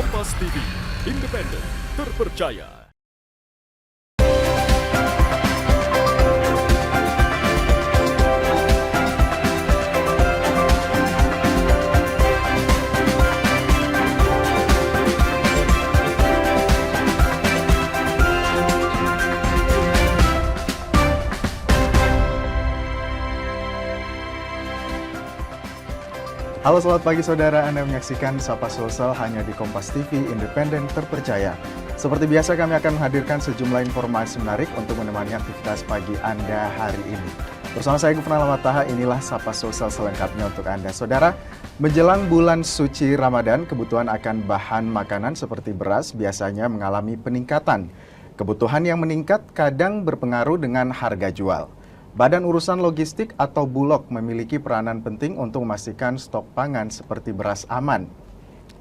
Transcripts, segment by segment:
Kompas TV, independen, terpercaya. Halo, selamat pagi saudara. Anda menyaksikan Sapa Sosial hanya di Kompas TV, independen, terpercaya. Seperti biasa kami akan menghadirkan sejumlah informasi menarik untuk menemani aktivitas pagi Anda hari ini. Bersama saya Gufran Lamataha, inilah Sapa Sosial selengkapnya untuk Anda. Saudara, menjelang bulan suci Ramadan, kebutuhan akan bahan makanan seperti beras biasanya mengalami peningkatan. Kebutuhan yang meningkat kadang berpengaruh dengan harga jual. Badan Urusan Logistik atau Bulog memiliki peranan penting untuk memastikan stok pangan seperti beras aman.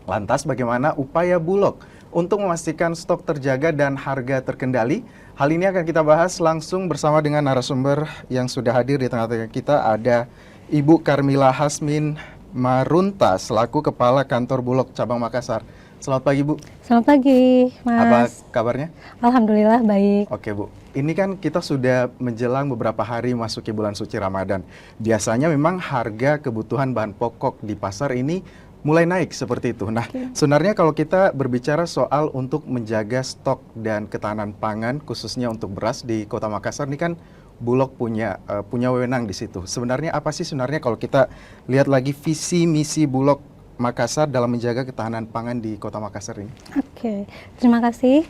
Lantas bagaimana upaya Bulog untuk memastikan stok terjaga dan harga terkendali? Hal ini akan kita bahas langsung bersama dengan narasumber yang sudah hadir di tengah-tengah kita. Ada Ibu Karmila Hasmin Marunta selaku Kepala Kantor Bulog Cabang Makassar. Selamat pagi, Bu. Selamat pagi, Mas. Apa kabarnya? Alhamdulillah baik. Oke, Bu. Ini kan kita sudah menjelang beberapa hari masuki bulan suci Ramadan. Biasanya memang harga kebutuhan bahan pokok di pasar ini mulai naik seperti itu. Nah, sebenarnya kalau kita berbicara soal untuk menjaga stok dan ketahanan pangan, khususnya untuk beras di Kota Makassar, ini kan Bulog punya wewenang di situ. Sebenarnya apa sih sebenarnya kalau kita lihat lagi visi misi Bulog Makassar dalam menjaga ketahanan pangan di Kota Makassar ini? Oke, terima kasih.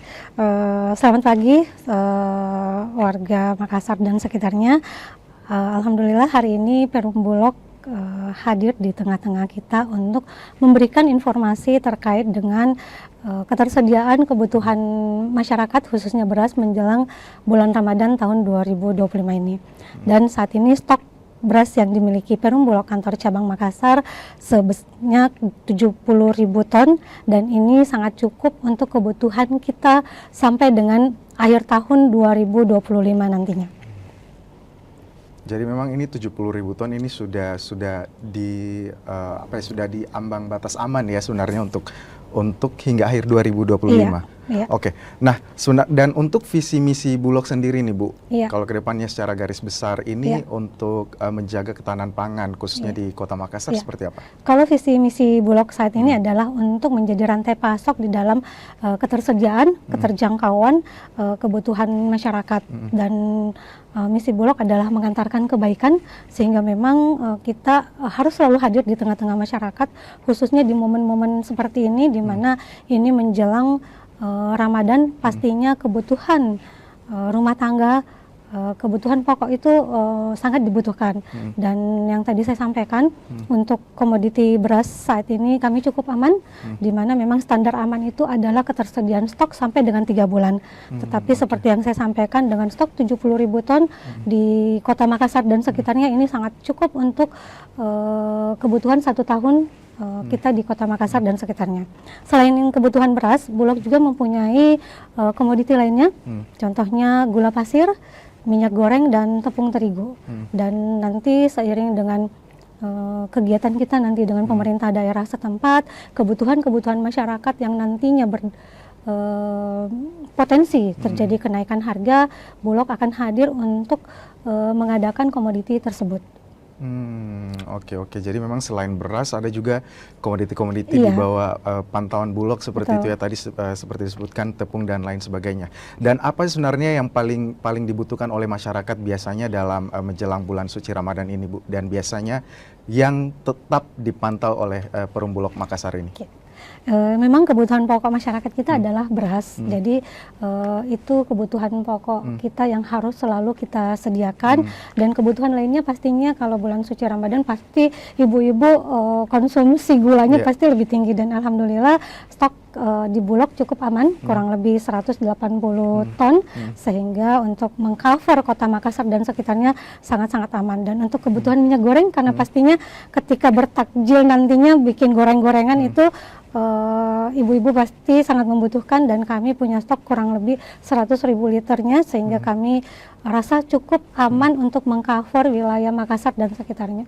Selamat pagi warga Makassar dan sekitarnya. Alhamdulillah hari ini Perum Bulog hadir di tengah-tengah kita untuk memberikan informasi terkait dengan ketersediaan kebutuhan masyarakat khususnya beras menjelang bulan Ramadan tahun 2025 ini. Dan saat ini stok beras yang dimiliki Perum Bulog Kantor Cabang Makassar sebanyak 70.000 ton dan ini sangat cukup untuk kebutuhan kita sampai dengan akhir tahun 2025 nantinya. Jadi memang ini 70.000 ton ini sudah di sudah di ambang batas aman ya sebenarnya untuk hingga akhir 2025. Iya. Oke. Nah, dan untuk visi misi Bulog sendiri nih, Bu. Iya. Kalau kedepannya secara garis besar ini untuk menjaga ketahanan pangan khususnya di Kota Makassar seperti apa? Kalau visi misi Bulog saat ini adalah untuk menjadi rantai pasok di dalam ketersediaan, keterjangkauan kebutuhan masyarakat dan misi Bulog adalah mengantarkan kebaikan sehingga memang kita harus selalu hadir di tengah-tengah masyarakat khususnya di momen-momen seperti ini di mana ini menjelang Ramadan pastinya kebutuhan rumah tangga, kebutuhan pokok itu sangat dibutuhkan. Dan yang tadi saya sampaikan untuk komoditi beras saat ini kami cukup aman, di mana memang standar aman itu adalah ketersediaan stok sampai dengan 3 bulan. Tetapi seperti yang saya sampaikan dengan stok 70.000 ton di Kota Makassar dan sekitarnya ini sangat cukup untuk kebutuhan 1 tahun kita di Kota Makassar dan sekitarnya. Selain kebutuhan beras, Bulog juga mempunyai komoditi lainnya, contohnya gula pasir, minyak goreng, dan tepung terigu. Dan nanti seiring dengan kegiatan kita nanti dengan pemerintah daerah setempat, kebutuhan-kebutuhan masyarakat yang nantinya potensi terjadi kenaikan harga, Bulog akan hadir untuk mengadakan komoditi tersebut. Oke. Jadi memang selain beras ada juga komoditi-komoditi di bawah pantauan Bulog seperti itu ya tadi seperti disebutkan tepung dan lain sebagainya. Dan apa sebenarnya yang paling dibutuhkan oleh masyarakat biasanya dalam menjelang bulan suci Ramadan ini, Bu? Dan biasanya yang tetap dipantau oleh Perum Bulog Makassar ini? Memang kebutuhan pokok masyarakat kita adalah beras. Jadi itu kebutuhan pokok kita yang harus selalu kita sediakan. Dan kebutuhan lainnya pastinya kalau bulan suci Ramadan pasti ibu-ibu konsumsi gulanya pasti lebih tinggi. Dan alhamdulillah stok di Bulog cukup aman, kurang lebih 180 ton, sehingga untuk mengcover Kota Makassar dan sekitarnya sangat-sangat aman. Dan untuk kebutuhan minyak goreng, karena pastinya ketika bertakjil nantinya bikin goreng-gorengan itu ibu-ibu pasti sangat membutuhkan dan kami punya stok kurang lebih 100.000 liternya sehingga kami rasa cukup aman untuk mengcover wilayah Makassar dan sekitarnya.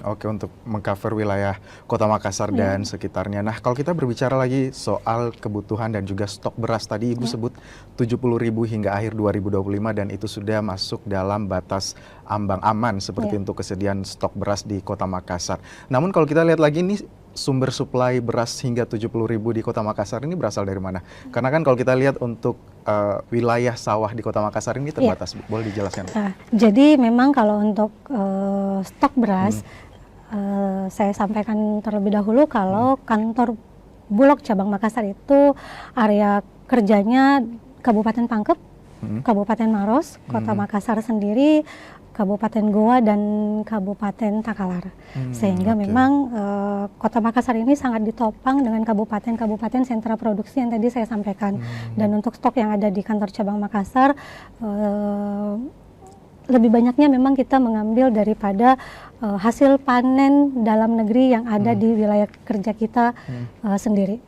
Oke, untuk mengcover wilayah Kota Makassar dan sekitarnya. Nah, kalau kita berbicara lagi soal kebutuhan dan juga stok beras, tadi Ibu sebut 70.000 hingga akhir 2025 dan itu sudah masuk dalam batas ambang aman seperti untuk kesediaan stok beras di Kota Makassar. Namun kalau kita lihat lagi nih, sumber suplai beras hingga 70.000 di Kota Makassar ini berasal dari mana? Karena kan kalau kita lihat untuk wilayah sawah di Kota Makassar ini terbatas. Boleh dijelaskan? Jadi memang kalau untuk stok beras, saya sampaikan terlebih dahulu kalau kantor Bulog cabang Makassar itu area kerjanya Kabupaten Pangkep, Kabupaten Maros, Kota Makassar sendiri, Kabupaten Goa dan Kabupaten Takalar. Sehingga memang Kota Makassar ini sangat ditopang dengan kabupaten-kabupaten sentra produksi yang tadi saya sampaikan. Dan untuk stok yang ada di kantor cabang Makassar, lebih banyaknya memang kita mengambil daripada hasil panen dalam negeri yang ada di wilayah kerja kita sendiri.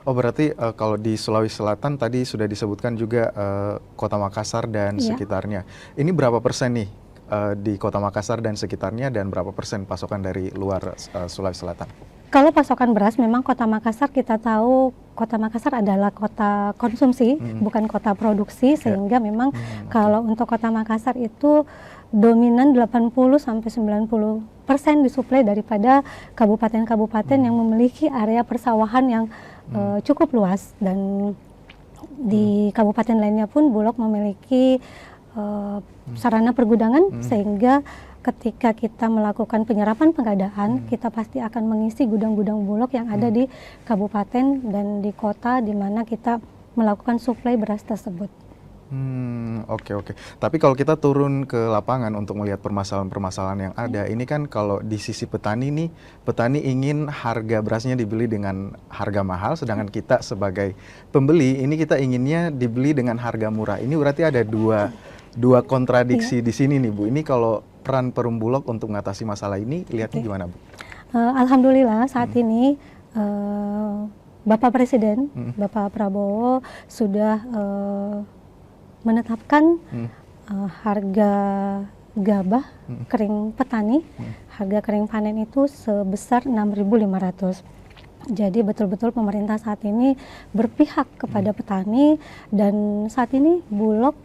Oh, berarti kalau di Sulawesi Selatan tadi sudah disebutkan juga Kota Makassar dan sekitarnya. Ini berapa persen nih di Kota Makassar dan sekitarnya, dan berapa persen pasokan dari luar Sulawesi Selatan? Kalau pasokan beras, memang Kota Makassar kita tahu Kota Makassar adalah kota konsumsi, bukan kota produksi, sehingga memang kalau untuk Kota Makassar itu dominan 80-90% disuplai daripada kabupaten-kabupaten yang memiliki area persawahan yang cukup luas, dan di kabupaten lainnya pun Bulog memiliki sarana pergudangan, sehingga ketika kita melakukan penyerapan pengadaan, kita pasti akan mengisi gudang-gudang Bulog yang ada di kabupaten dan di kota di mana kita melakukan suplai beras tersebut. Oke. Tapi kalau kita turun ke lapangan untuk melihat permasalahan-permasalahan yang ada, ini kan kalau di sisi petani nih, petani ingin harga berasnya dibeli dengan harga mahal, sedangkan kita sebagai pembeli, ini kita inginnya dibeli dengan harga murah. Ini berarti ada dua kontradiksi di sini nih, Bu. Ini kalau peran Perum Bulog untuk mengatasi masalah ini, lihatnya gimana, Bu? Alhamdulillah saat ini Bapak Presiden, Bapak Prabowo sudah menetapkan harga gabah kering petani, harga kering panen itu sebesar 6.500. Jadi betul-betul pemerintah saat ini berpihak kepada petani, dan saat ini Bulog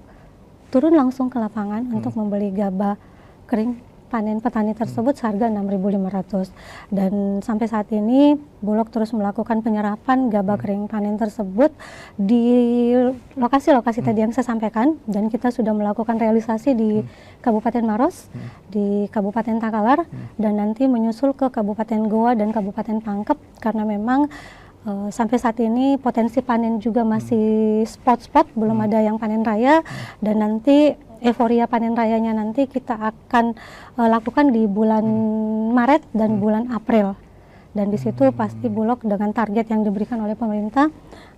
turun langsung ke lapangan untuk membeli gabah kering panen petani tersebut seharga 6.500. Dan sampai saat ini Bulog terus melakukan penyerapan gabah kering panen tersebut di lokasi-lokasi tadi yang saya sampaikan, dan kita sudah melakukan realisasi di Kabupaten Maros, di Kabupaten Takalar, dan nanti menyusul ke Kabupaten Goa dan Kabupaten Pangkep, karena memang sampai saat ini potensi panen juga masih spot-spot, belum ada yang panen raya, dan nanti euforia panen rayanya nanti kita akan lakukan di bulan Maret dan bulan April. Dan di situ pasti Bulog dengan target yang diberikan oleh pemerintah,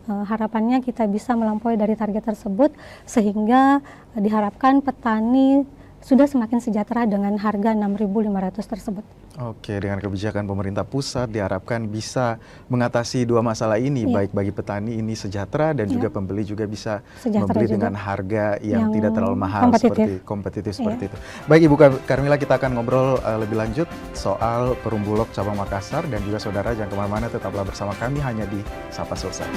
harapannya kita bisa melampaui dari target tersebut, sehingga diharapkan petani sudah semakin sejahtera dengan harga 6.500 tersebut. Oke, dengan kebijakan pemerintah pusat diharapkan bisa mengatasi dua masalah ini, baik bagi petani ini sejahtera dan juga pembeli juga bisa membeli juga dengan harga yang tidak terlalu mahal, kompetitif seperti itu. Baik Ibu Karmila, kita akan ngobrol lebih lanjut soal Perum Bulog cabang Makassar, dan juga saudara jangan kemana-mana, tetaplah bersama kami hanya di Sapa Sulsel.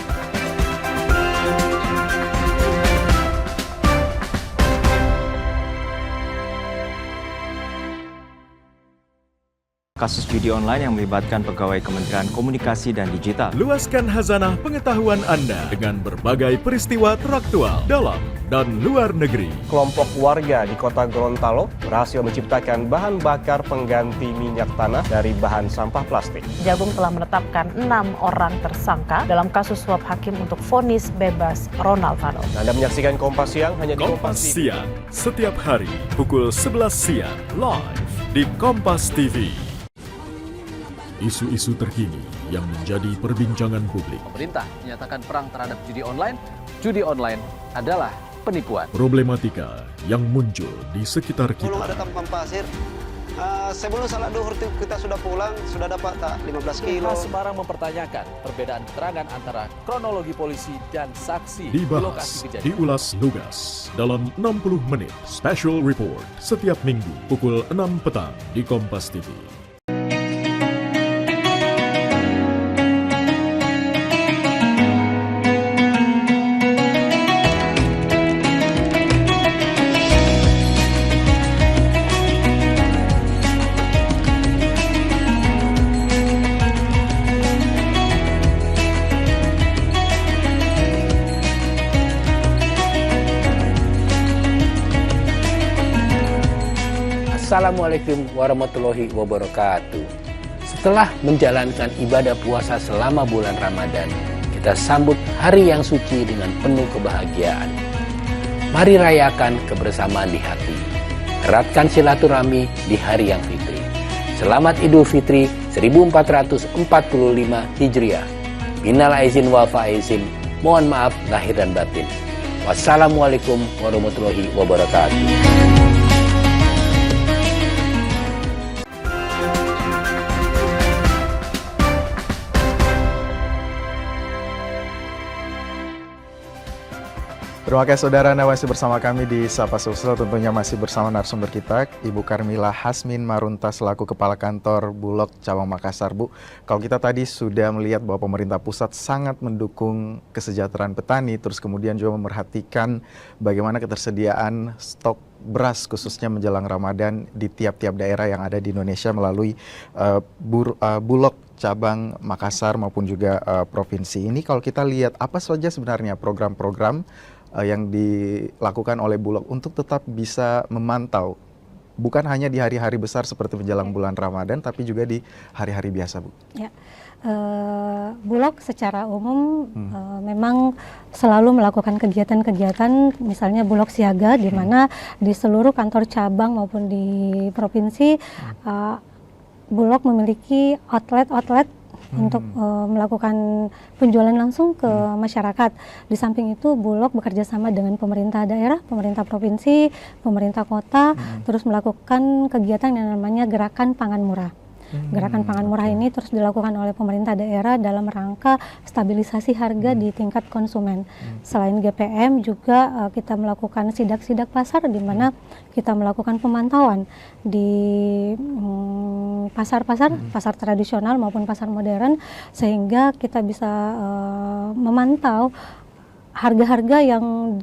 Kasus judi online yang melibatkan pegawai Kementerian Komunikasi dan Digital. Luaskan khazanah pengetahuan Anda dengan berbagai peristiwa teraktual dalam dan luar negeri. Kelompok warga di kota Gorontalo berhasil menciptakan bahan bakar pengganti minyak tanah dari bahan sampah plastik. Jagung telah menetapkan 6 orang tersangka dalam kasus suap hakim untuk vonis bebas Ronald Vano. Anda menyaksikan Kompas Siang hanya di Kompas Siang, setiap hari pukul 11 siang, live di Kompas TV. Isu-isu terkini yang menjadi perbincangan publik. Pemerintah menyatakan perang terhadap judi online. Judi online adalah penipuan. Problematika yang muncul di sekitar kita. Belum ada tampan pasir, Sebelum salat duhur kita sudah pulang, sudah dapat tak 15 kilo. Polres Semarang mempertanyakan perbedaan keterangan antara kronologi polisi dan saksi di Dibahas, lokasi kejadian. diulas lugas dalam 60 menit Special Report setiap minggu pukul 6 petang di Kompas TV. Assalamualaikum warahmatullahi wabarakatuh. Setelah menjalankan ibadah puasa selama bulan Ramadan, kita sambut hari yang suci dengan penuh kebahagiaan. Mari rayakan kebersamaan di hati. Eratkan silaturahmi di hari yang fitri. Selamat Idul Fitri 1445 Hijriah. Minal aizin wal faizin. Mohon maaf lahir dan batin. Wassalamualaikum warahmatullahi wabarakatuh. Terima kasih saudara, Anda masih bersama kami di Sapa Sosial, tentunya masih bersama narasumber kita, Ibu Karmila Hasmin Marunta selaku Kepala Kantor Bulog Cabang Makassar. Bu, kalau kita tadi sudah melihat bahwa pemerintah pusat sangat mendukung kesejahteraan petani, terus kemudian juga memerhatikan bagaimana ketersediaan stok beras khususnya menjelang Ramadan di tiap-tiap daerah yang ada di Indonesia melalui Bulog Cabang Makassar maupun juga provinsi. Ini kalau kita lihat apa saja sebenarnya program-program yang dilakukan oleh Bulog untuk tetap bisa memantau bukan hanya di hari-hari besar seperti menjelang bulan Ramadan, tapi juga di hari-hari biasa, Bu. Ya, Bulog secara umum memang selalu melakukan kegiatan-kegiatan, misalnya Bulog Siaga, di mana di seluruh kantor cabang maupun di provinsi, Bulog memiliki outlet-outlet untuk melakukan penjualan langsung ke masyarakat. Di samping itu Bulog bekerja sama dengan pemerintah daerah, pemerintah provinsi, pemerintah kota, terus melakukan kegiatan yang namanya Gerakan Pangan Murah. Gerakan Pangan Murah ini terus dilakukan oleh pemerintah daerah dalam rangka stabilisasi harga di tingkat konsumen. Selain GPM juga kita melakukan sidak-sidak pasar di mana kita melakukan pemantauan di pasar-pasar, pasar tradisional maupun pasar modern, sehingga kita bisa memantau harga-harga yang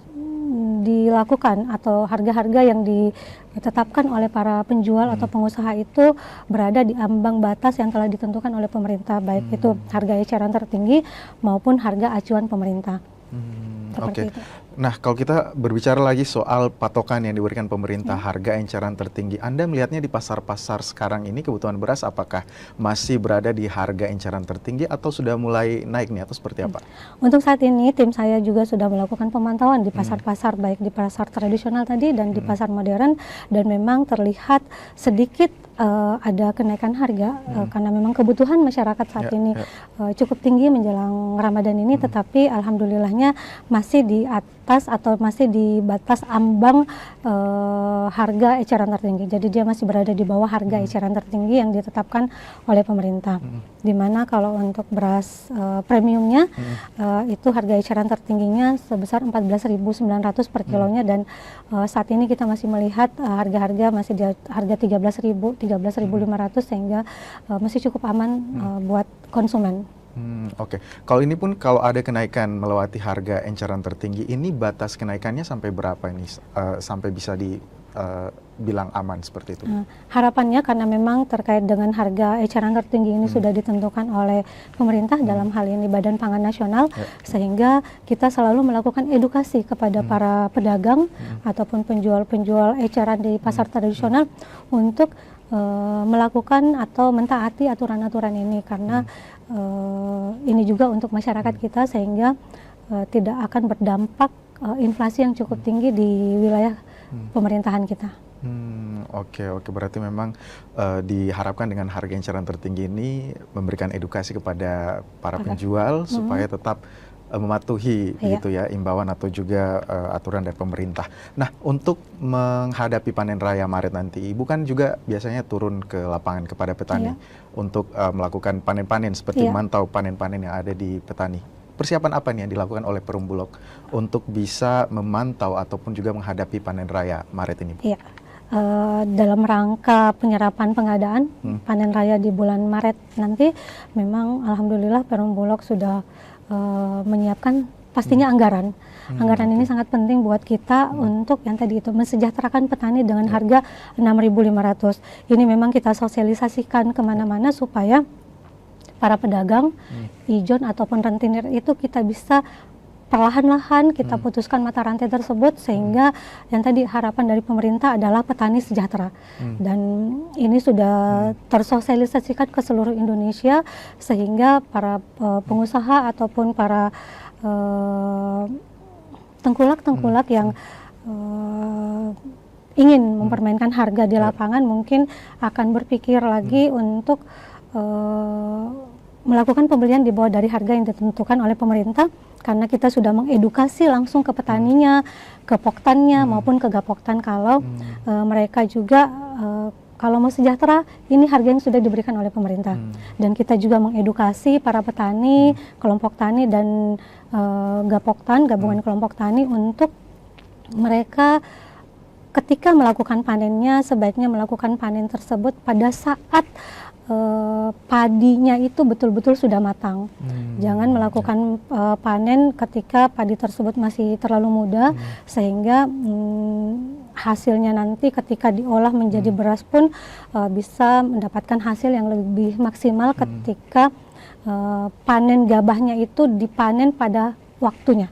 dilakukan atau harga-harga yang ditetapkan oleh para penjual atau pengusaha itu berada di ambang batas yang telah ditentukan oleh pemerintah, baik itu harga eceran tertinggi maupun harga acuan pemerintah. Seperti itu. Nah, kalau kita berbicara lagi soal patokan yang diberikan pemerintah, harga eceran tertinggi, Anda melihatnya di pasar-pasar sekarang ini kebutuhan beras apakah masih berada di harga eceran tertinggi atau sudah mulai naik nih atau seperti apa? Untuk saat ini tim saya juga sudah melakukan pemantauan di pasar-pasar, baik di pasar tradisional tadi dan di pasar modern, dan memang terlihat sedikit ada kenaikan harga karena memang kebutuhan masyarakat saat ini cukup tinggi menjelang Ramadan ini, tetapi alhamdulillahnya masih di atas atau masih di batas ambang harga eceran tertinggi. Jadi dia masih berada di bawah harga eceran tertinggi yang ditetapkan oleh pemerintah. Dimana kalau untuk beras premiumnya itu harga eceran tertingginya sebesar 14.900 per kilonya, dan saat ini kita masih melihat harga-harga masih di harga 13.500 sehingga masih cukup aman buat konsumen. Oke. Kalau ini pun kalau ada kenaikan melewati harga eceran tertinggi, ini batas kenaikannya sampai berapa ini sampai bisa dibilang aman seperti itu? Harapannya karena memang terkait dengan harga eceran tertinggi ini sudah ditentukan oleh pemerintah, dalam hal ini Badan Pangan Nasional, sehingga kita selalu melakukan edukasi kepada para pedagang ataupun penjual-penjual eceran di pasar tradisional untuk melakukan atau mentaati aturan-aturan ini, karena ini juga untuk masyarakat kita sehingga tidak akan berdampak inflasi yang cukup tinggi di wilayah pemerintahan kita. Oke, berarti memang diharapkan dengan harga eceran tertinggi ini memberikan edukasi kepada para penjual supaya tetap mematuhi gitu ya imbauan atau juga aturan dari pemerintah. Nah, untuk menghadapi panen raya Maret nanti, Ibu kan juga biasanya turun ke lapangan kepada petani untuk melakukan panen-panen seperti memantau panen-panen yang ada di petani. Persiapan apa nih yang dilakukan oleh Perum Bulog untuk bisa memantau ataupun juga menghadapi panen raya Maret ini, Bu? Iya. Dalam rangka penyerapan pengadaan panen raya di bulan Maret nanti, memang alhamdulillah Perum Bulog sudah menyiapkan pastinya anggaran. Anggaran ini sangat penting buat kita untuk yang tadi itu mensejahterakan petani dengan harga 6.500. Ini memang kita sosialisasikan kemana-mana supaya para pedagang ijon ataupun rentenir itu kita bisa perlahan-lahan kita putuskan mata rantai tersebut, sehingga yang tadi harapan dari pemerintah adalah petani sejahtera. Dan ini sudah tersosialisasikan ke seluruh Indonesia, sehingga para pengusaha ataupun para tengkulak-tengkulak yang ingin mempermainkan harga di lapangan mungkin akan berpikir lagi untuk melakukan pembelian di bawah dari harga yang ditentukan oleh pemerintah, karena kita sudah mengedukasi langsung ke petaninya, ke poktannya maupun ke gapoktan kalau mereka juga kalau mau sejahtera, ini harga yang sudah diberikan oleh pemerintah. Dan kita juga mengedukasi para petani, kelompok tani dan gapoktan, gabungan kelompok tani, untuk mereka ketika melakukan panennya sebaiknya melakukan panen tersebut pada saat padinya itu betul-betul sudah matang. Jangan melakukan panen ketika padi tersebut masih terlalu muda, sehingga hasilnya nanti ketika diolah menjadi beras pun bisa mendapatkan hasil yang lebih maksimal ketika panen gabahnya itu dipanen pada waktunya.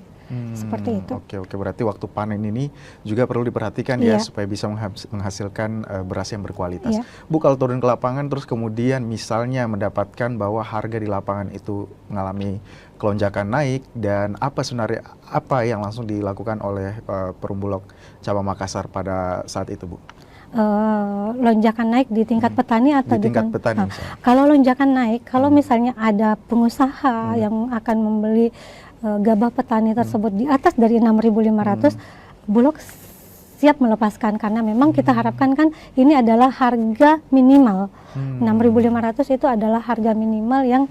Seperti itu. Oke, berarti waktu panen ini juga perlu diperhatikan ya, supaya bisa menghasilkan beras yang berkualitas. Bu, kalau turun ke lapangan terus kemudian misalnya mendapatkan bahwa harga di lapangan itu mengalami kelonjakan naik, dan apa sebenarnya yang langsung dilakukan oleh Perum Bulog cabang Makassar pada saat itu, Bu? Lonjakan naik di tingkat petani atau di tingkat petani? Kalau lonjakan naik, kalau misalnya ada pengusaha yang akan membeli gabah petani tersebut di atas dari 6.500, Bulog siap melepaskan, karena memang kita harapkan kan ini adalah harga minimal. 6.500 itu adalah harga minimal yang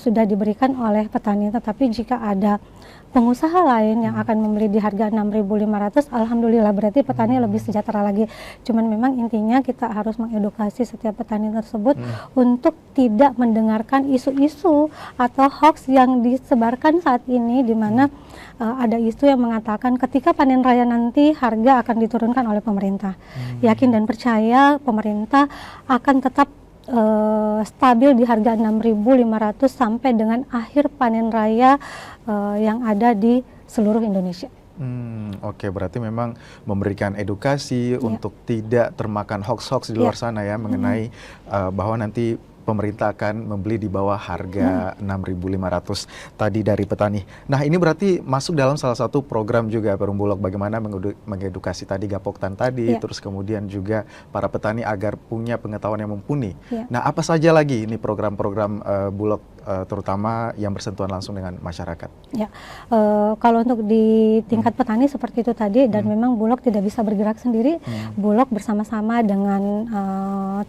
sudah diberikan oleh petani. Tetapi jika ada pengusaha lain yang akan membeli di harga 6.500, alhamdulillah berarti petani lebih sejahtera lagi. Cuman memang intinya kita harus mengedukasi setiap petani tersebut untuk tidak mendengarkan isu-isu atau hoax yang disebarkan saat ini, di mana ada isu yang mengatakan ketika panen raya nanti harga akan diturunkan oleh pemerintah. Yakin dan percaya pemerintah akan tetap stabil di harga 6.500 sampai dengan akhir panen raya yang ada di seluruh Indonesia. Oke, berarti memang memberikan edukasi untuk tidak termakan hoax-hoax di luar sana ya, mengenai bahwa nanti pemerintah akan membeli di bawah harga 6.500 tadi dari petani. Nah, ini berarti masuk dalam salah satu program juga Perum Bulog, bagaimana mengedukasi tadi gapoktan tadi, terus kemudian juga para petani agar punya pengetahuan yang mumpuni. Nah, apa saja lagi ini program-program Bulog terutama yang bersentuhan langsung dengan masyarakat? Ya, kalau untuk di tingkat petani seperti itu tadi, dan memang Bulog tidak bisa bergerak sendiri. Bulog bersama-sama dengan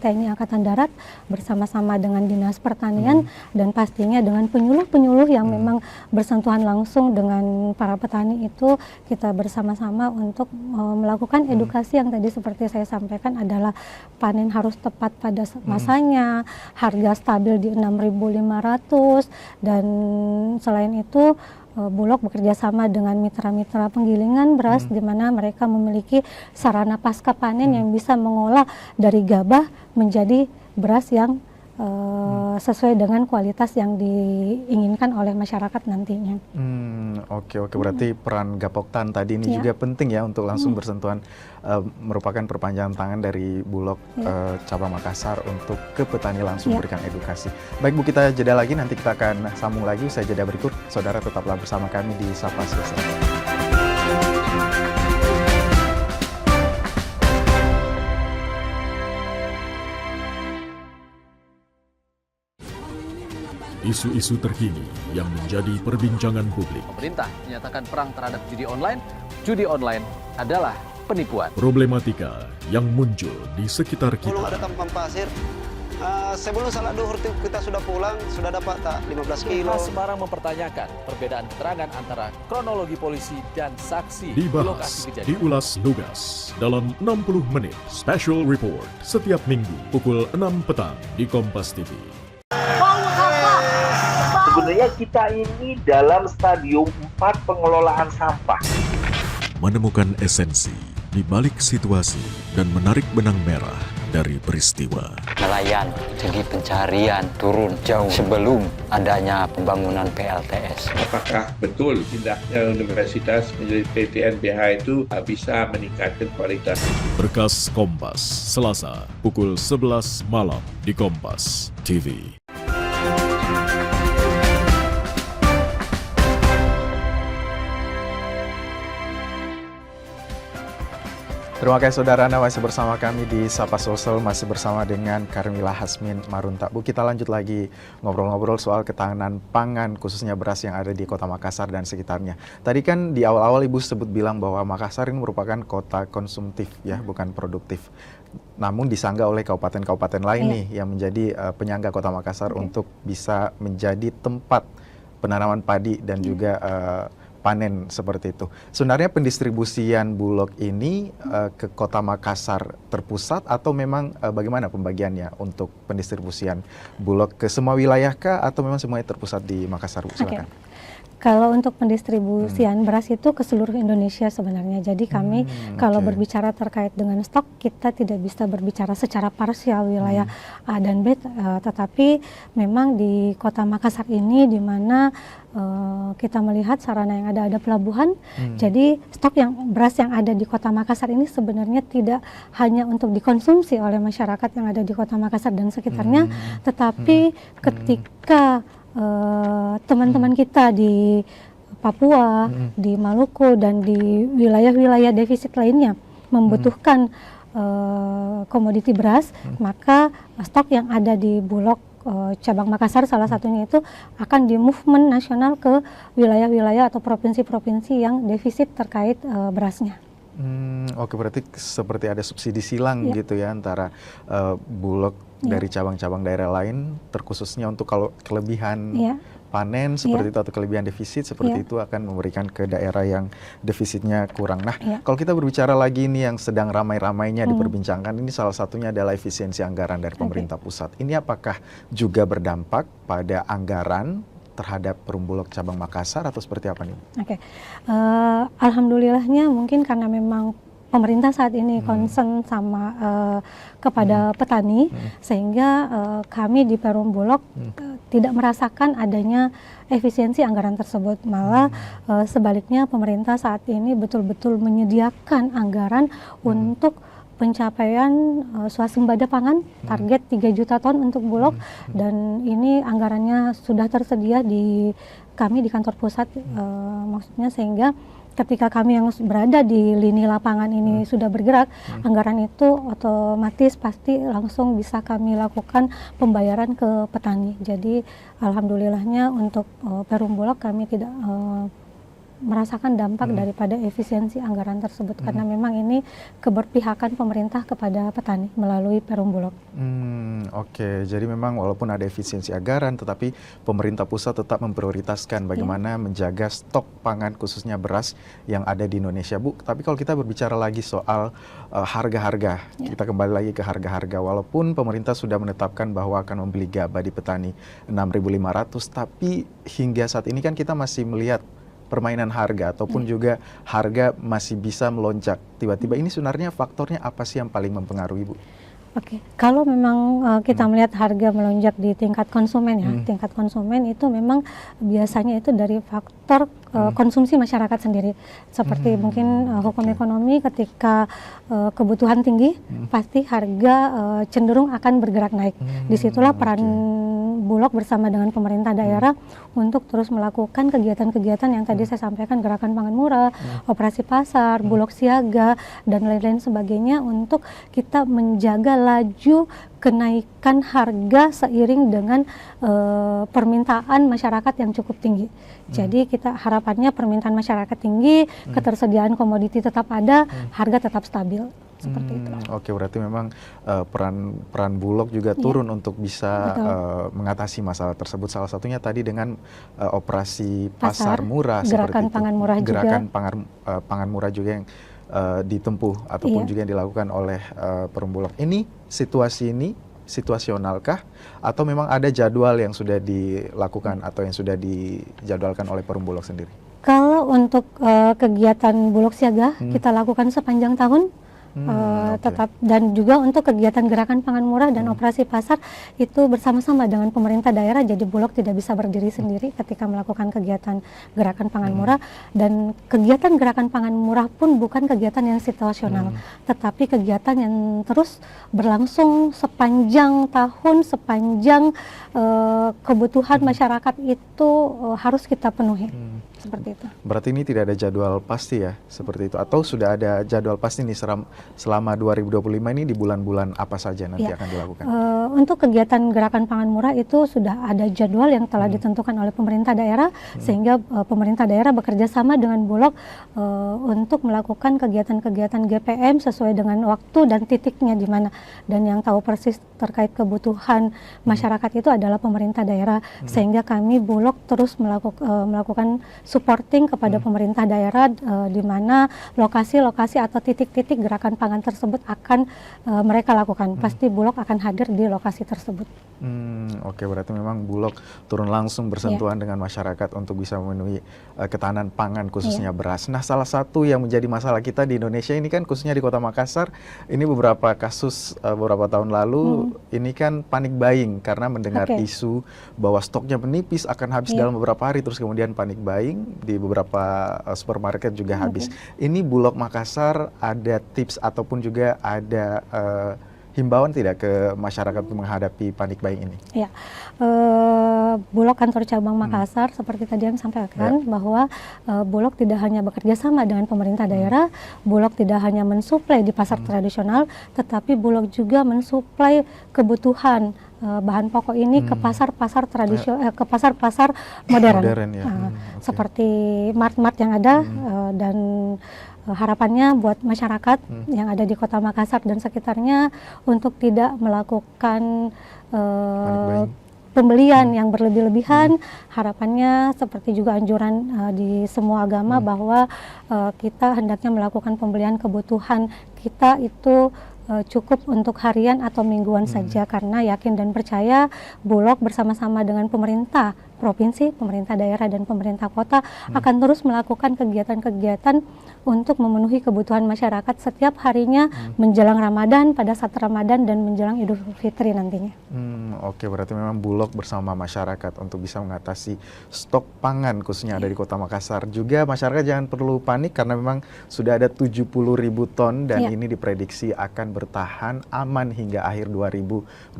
TNI Angkatan Darat, bersama-sama dengan Dinas Pertanian, dan pastinya dengan penyuluh-penyuluh yang memang bersentuhan langsung dengan para petani itu, kita bersama-sama untuk melakukan edukasi yang tadi seperti saya sampaikan adalah panen harus tepat pada masanya, harga stabil di 6.500, dan selain itu Bulog bekerja sama dengan mitra-mitra penggilingan beras, di mana mereka memiliki sarana pasca panen yang bisa mengolah dari gabah menjadi beras yang sesuai dengan kualitas yang diinginkan oleh masyarakat nantinya. Oke, berarti peran gapoktan tadi ini juga penting ya untuk langsung bersentuhan, merupakan perpanjangan tangan dari Bulog cabang Makassar untuk ke petani langsung berikan edukasi. Baik Bu, kita jeda lagi, nanti kita akan sambung lagi usai jeda berikut. Saudara tetaplah bersama kami di Sapa Sosial. isu-isu terkini yang menjadi perbincangan publik. Pemerintah menyatakan perang terhadap judi online adalah penipuan. Problematika yang muncul di sekitar Belum kita. ada tampang pasir. Sebelum salat duhur kita sudah pulang, sudah dapat tak 15 kilo. Semarang mempertanyakan perbedaan keterangan antara kronologi polisi dan saksi di lokasi Dibahas, kejadian. diulas lugas dalam 60 menit Special Report setiap minggu pukul 6 petang di Kompas TV. Sebenarnya kita ini dalam stadium 4 pengelolaan sampah. Menemukan esensi di balik situasi dan menarik benang merah dari peristiwa. Nelayan segi pencarian turun jauh sebelum adanya pembangunan PLTS. Apakah betul tindaknya universitas menjadi PTNBH itu bisa meningkatkan kualitas? Berkas Kompas, Selasa, pukul 11 malam di Kompas TV. Terima kasih saudara, Anda masih bersama kami di Sapa Sosial, masih bersama dengan Karmila Hasmin Marunta. Bu, kita lanjut lagi ngobrol-ngobrol soal ketahanan pangan, khususnya beras yang ada di Kota Makassar dan sekitarnya. Tadi kan di awal-awal Ibu sebut bilang bahwa Makassar ini merupakan kota konsumtif ya, bukan produktif. Namun disanggah oleh kabupaten-kabupaten lain nih yang menjadi penyangga Kota Makassar untuk bisa menjadi tempat penanaman padi dan juga panen seperti itu. Sebenarnya pendistribusian Bulog ini ke Kota Makassar terpusat atau memang bagaimana pembagiannya untuk pendistribusian Bulog ke semua wilayah kah atau memang semuanya terpusat di Makassar? Silakan. Kalau untuk pendistribusian beras itu ke seluruh Indonesia sebenarnya. Jadi kami kalau berbicara terkait dengan stok, kita tidak bisa berbicara secara parsial wilayah A dan B, tetapi memang di Kota Makassar ini di mana kita melihat sarana yang ada pelabuhan. Jadi stok beras yang ada di Kota Makassar ini sebenarnya tidak hanya untuk dikonsumsi oleh masyarakat yang ada di Kota Makassar dan sekitarnya, tetapi ketika teman-teman kita di Papua, di Maluku dan di wilayah-wilayah defisit lainnya membutuhkan komoditi beras, maka stok yang ada di Bulog cabang Makassar salah satunya itu akan di movement nasional ke wilayah-wilayah atau provinsi-provinsi yang defisit terkait berasnya. Oke, berarti seperti ada subsidi silang gitu ya antara Bulog dari cabang-cabang daerah lain, terkhususnya untuk kalau kelebihan panen seperti itu atau kelebihan defisit seperti itu akan memberikan ke daerah yang defisitnya kurang. Nah, kalau kita berbicara lagi ini yang sedang ramai-ramainya diperbincangkan, ini salah satunya adalah efisiensi anggaran dari pemerintah pusat. Ini apakah juga berdampak pada anggaran terhadap Perum Bulog cabang Makassar atau seperti apa nih? Alhamdulillahnya mungkin karena memang pemerintah saat ini concern sama kepada petani, sehingga kami di Perum Bulog tidak merasakan adanya efisiensi anggaran tersebut. Malah sebaliknya pemerintah saat ini betul-betul menyediakan anggaran untuk pencapaian swasembada pangan target 3 juta ton untuk Bulog, dan ini anggarannya sudah tersedia di kami di kantor pusat, maksudnya sehingga ketika kami yang berada di lini lapangan ini sudah bergerak, anggaran itu otomatis pasti langsung bisa kami lakukan pembayaran ke petani. Jadi alhamdulillahnya untuk Perum Bulog kami tidak merasakan dampak daripada efisiensi anggaran tersebut, karena memang ini keberpihakan pemerintah kepada petani melalui Perum Bulog. Oke, jadi memang walaupun ada efisiensi anggaran, tetapi pemerintah pusat tetap memprioritaskan bagaimana menjaga stok pangan khususnya beras yang ada di Indonesia, Bu. Tapi kalau kita berbicara lagi soal harga-harga, kita kembali lagi ke harga-harga. Walaupun pemerintah sudah menetapkan bahwa akan membeli gabah di petani 6.500, tapi hingga saat ini kan kita masih melihat permainan harga ataupun juga harga masih bisa melonjak tiba-tiba. Ini sebenarnya faktornya apa sih yang paling mempengaruhi, Bu? Oke, kalau memang kita melihat harga melonjak di tingkat konsumen ya, tingkat konsumen itu memang biasanya itu dari faktor konsumsi masyarakat sendiri. Seperti mungkin hukum ekonomi, ketika kebutuhan tinggi, pasti harga cenderung akan bergerak naik. Disitulah peran Bulog bersama dengan pemerintah daerah untuk terus melakukan kegiatan-kegiatan yang tadi saya sampaikan, gerakan pangan murah, operasi pasar, Bulog siaga, dan lain-lain sebagainya, untuk kita menjaga laju kenaikan harga seiring dengan permintaan masyarakat yang cukup tinggi. Jadi kita harapannya permintaan masyarakat tinggi, ketersediaan komoditi tetap ada, harga tetap stabil. Seperti itu. Oke, berarti memang peran Bulog juga turun untuk bisa mengatasi masalah tersebut. Salah satunya tadi dengan operasi pasar murah, gerakan pangan murah gerakan juga. pangan murah juga yang ditempuh ataupun juga yang dilakukan oleh Perum Bulog. Ini situasionalkah atau memang ada jadwal yang sudah dilakukan atau yang sudah dijadwalkan oleh Perum Bulog sendiri? Kalau untuk kegiatan Bulog Siaga kita lakukan sepanjang tahun. Tetap, dan juga untuk kegiatan gerakan pangan murah dan operasi pasar itu bersama-sama dengan pemerintah daerah, jadi Bulog tidak bisa berdiri sendiri ketika melakukan kegiatan gerakan pangan murah, dan kegiatan gerakan pangan murah pun bukan kegiatan yang situasional, tetapi kegiatan yang terus berlangsung sepanjang tahun, sepanjang kebutuhan masyarakat itu harus kita penuhi. Seperti itu. Berarti ini tidak ada jadwal pasti ya, seperti itu, atau sudah ada jadwal pasti nih selama 2025 ini di bulan-bulan apa saja nanti akan dilakukan? Untuk kegiatan gerakan pangan murah itu sudah ada jadwal yang telah ditentukan oleh pemerintah daerah, sehingga pemerintah daerah bekerja sama dengan Bulog untuk melakukan kegiatan-kegiatan GPM sesuai dengan waktu dan titiknya di mana, dan yang tahu persis terkait kebutuhan masyarakat itu adalah pemerintah daerah, sehingga kami Bulog terus melakukan supporting kepada pemerintah daerah di mana lokasi-lokasi atau titik-titik gerakan pangan tersebut akan mereka lakukan. Pasti Bulog akan hadir di lokasi tersebut. Oke, berarti memang Bulog turun langsung bersentuhan dengan masyarakat untuk bisa memenuhi ketahanan pangan khususnya beras. Nah, salah satu yang menjadi masalah kita di Indonesia ini kan khususnya di Kota Makassar, ini beberapa kasus beberapa tahun lalu ini kan panik buying karena mendengar isu bahwa stoknya menipis akan habis dalam beberapa hari, terus kemudian panik buying di beberapa supermarket juga habis. Ini Bulog Makassar ada tips ataupun juga ada himbauan tidak ke masyarakat untuk menghadapi panik buying ini? Ya, Bulog kantor cabang Makassar seperti tadi yang sampaikan bahwa Bulog tidak hanya bekerja sama dengan pemerintah daerah, Bulog tidak hanya mensuplai di pasar tradisional, tetapi Bulog juga mensuplai kebutuhan bahan pokok ini ke pasar-pasar tradisional, ke pasar-pasar modern, seperti mart-mart yang ada, dan harapannya buat masyarakat yang ada di Kota Makassar dan sekitarnya untuk tidak melakukan pembelian yang berlebih-lebihan. Harapannya seperti juga anjuran di semua agama bahwa kita hendaknya melakukan pembelian kebutuhan kita itu cukup untuk harian atau mingguan saja, karena yakin dan percaya Bulog bersama-sama dengan pemerintah provinsi, pemerintah daerah, dan pemerintah kota akan terus melakukan kegiatan-kegiatan untuk memenuhi kebutuhan masyarakat setiap harinya menjelang Ramadan, pada saat Ramadan, dan menjelang Idul Fitri nantinya. Oke, berarti memang Bulog bersama masyarakat untuk bisa mengatasi stok pangan khususnya ada di Kota Makassar. Juga masyarakat jangan perlu panik karena memang sudah ada 70.000 ton dan ini diprediksi akan bertahan aman hingga akhir 2025.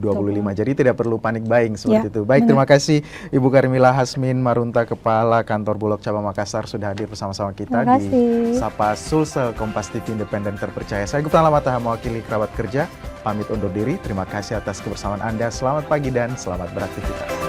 Jadi tidak perlu panik buying seperti itu. Baik, terima kasih Ibu Karmila Hasmin Marunta, Kepala Kantor Bulog Cabang Makassar, sudah hadir bersama-sama kita di Sapa Sulsel Kompas TV Independen Terpercaya. Saya Gufran Lamataha mewakili kerabat kerja, pamit undur diri. Terima kasih atas kebersamaan Anda. Selamat pagi dan selamat beraktivitas.